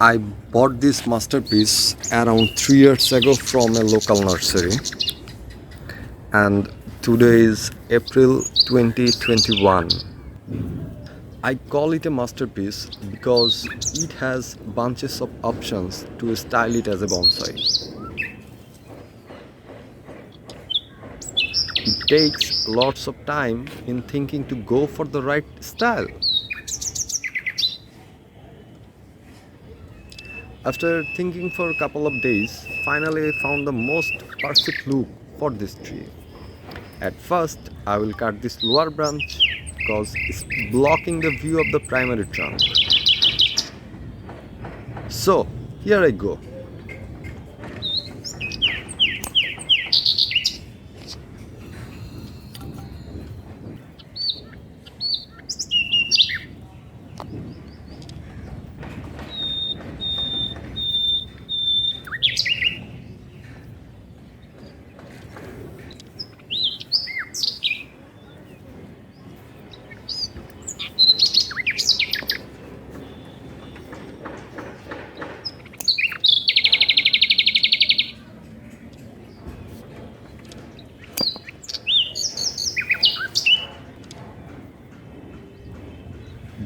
I bought this masterpiece around 3 years ago from a local nursery, and today is April 2021. I call it a masterpiece because it has bunches of options to style it as a bonsai. It takes lots of time in thinking to go for the right style. After thinking for a couple of days, finally I found the most perfect look for this tree. At first, I will cut this lower branch because it's blocking the view of the primary trunk. So, here I go.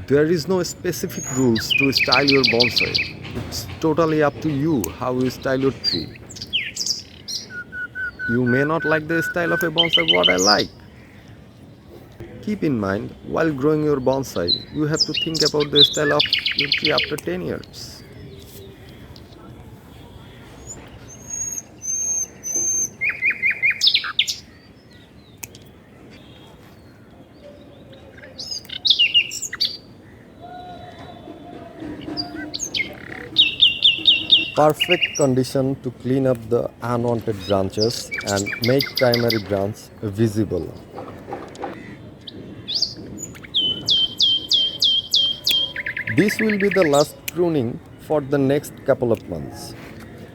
There is no specific rules to style your bonsai. It's totally up to you how you style your tree. You may not like the style of a bonsai what I like. Keep in mind, while growing your bonsai, you have to think about the style of your tree after 10 years. Perfect condition to clean up the unwanted branches and make primary branch visible. This will be the last pruning for the next couple of months.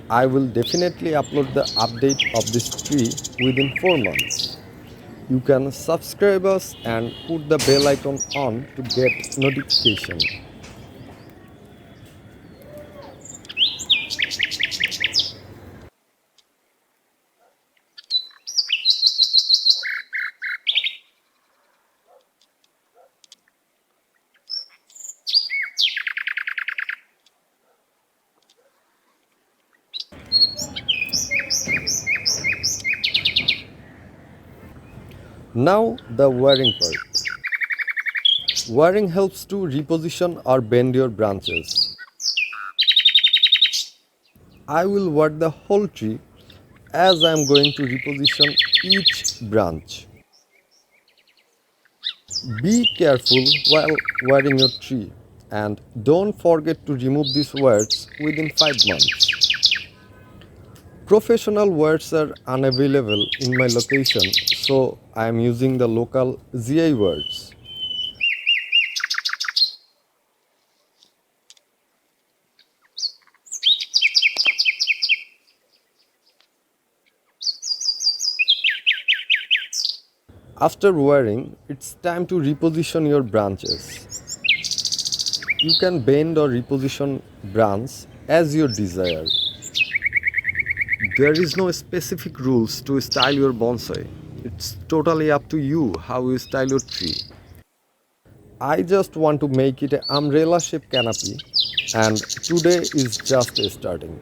I will definitely upload the update of this tree within 4 months. You can subscribe us and put the bell icon on to get notification. Now the wiring part. Wiring helps to reposition or bend your branches. I will wire the whole tree as I am going to reposition each branch. Be careful while wiring your tree and don't forget to remove these wires within 5 months. Professional wires are unavailable in my location, so I am using the local GI wires. After wiring, it's time to reposition your branches. You can bend or reposition branch as you desire. There is no specific rules to style your bonsai. It's totally up to you how you style your tree. I just want to make it an umbrella shaped canopy, and today is just starting.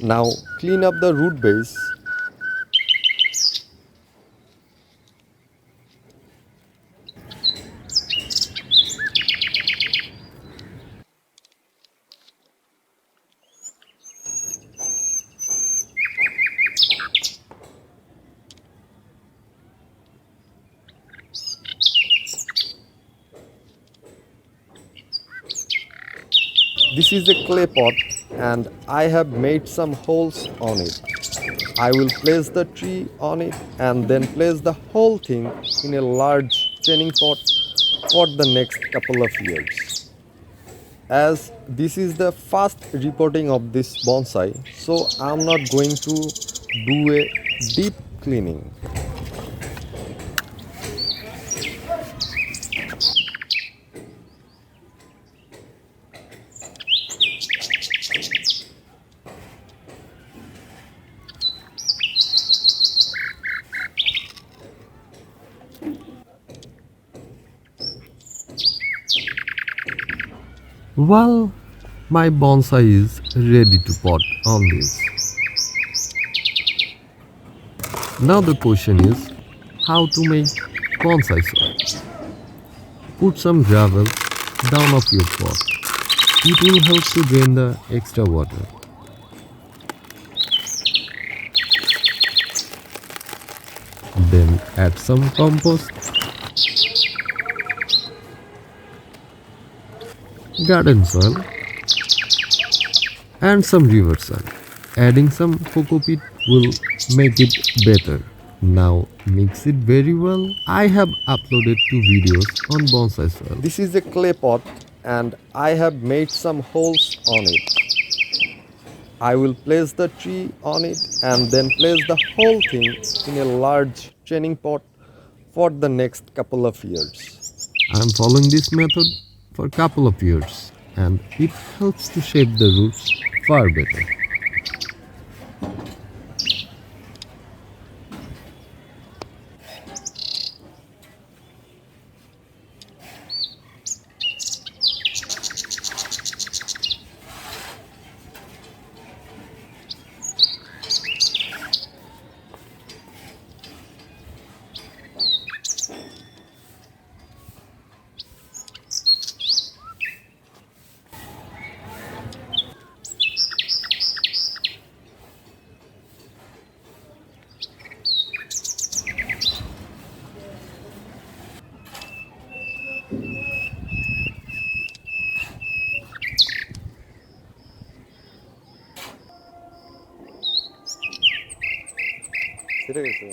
Now clean up the root base. This is a clay pot and I have made some holes on it. I will place the tree on it and then place the whole thing in a large chaining pot for the next couple of years. As this is the first repotting of this bonsai, so I'm not going to do a deep cleaning. Well, my bonsai is ready to pot on this. Now the question is how to make bonsai soil. Put some gravel down of your pot. It will help to drain the extra water. Then add some compost, garden soil and some river soil. Adding some coco peat will make it better. Now mix it very well. I have uploaded 2 videos on bonsai soil. This is a clay pot and I have made some holes on it. I will place the tree on it and then place the whole thing in a large chaining pot for the next couple of years. I am following this method for a couple of years and it helps to shape the roots far better. ছিঁড়ে গেছে।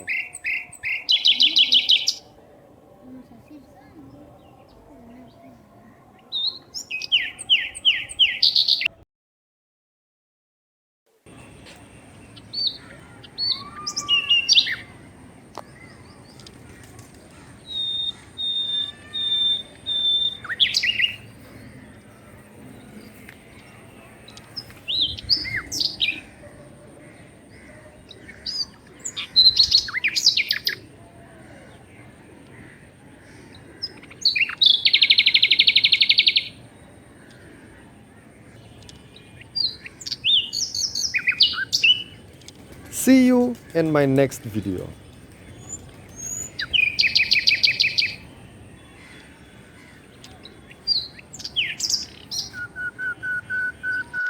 See you in my next video.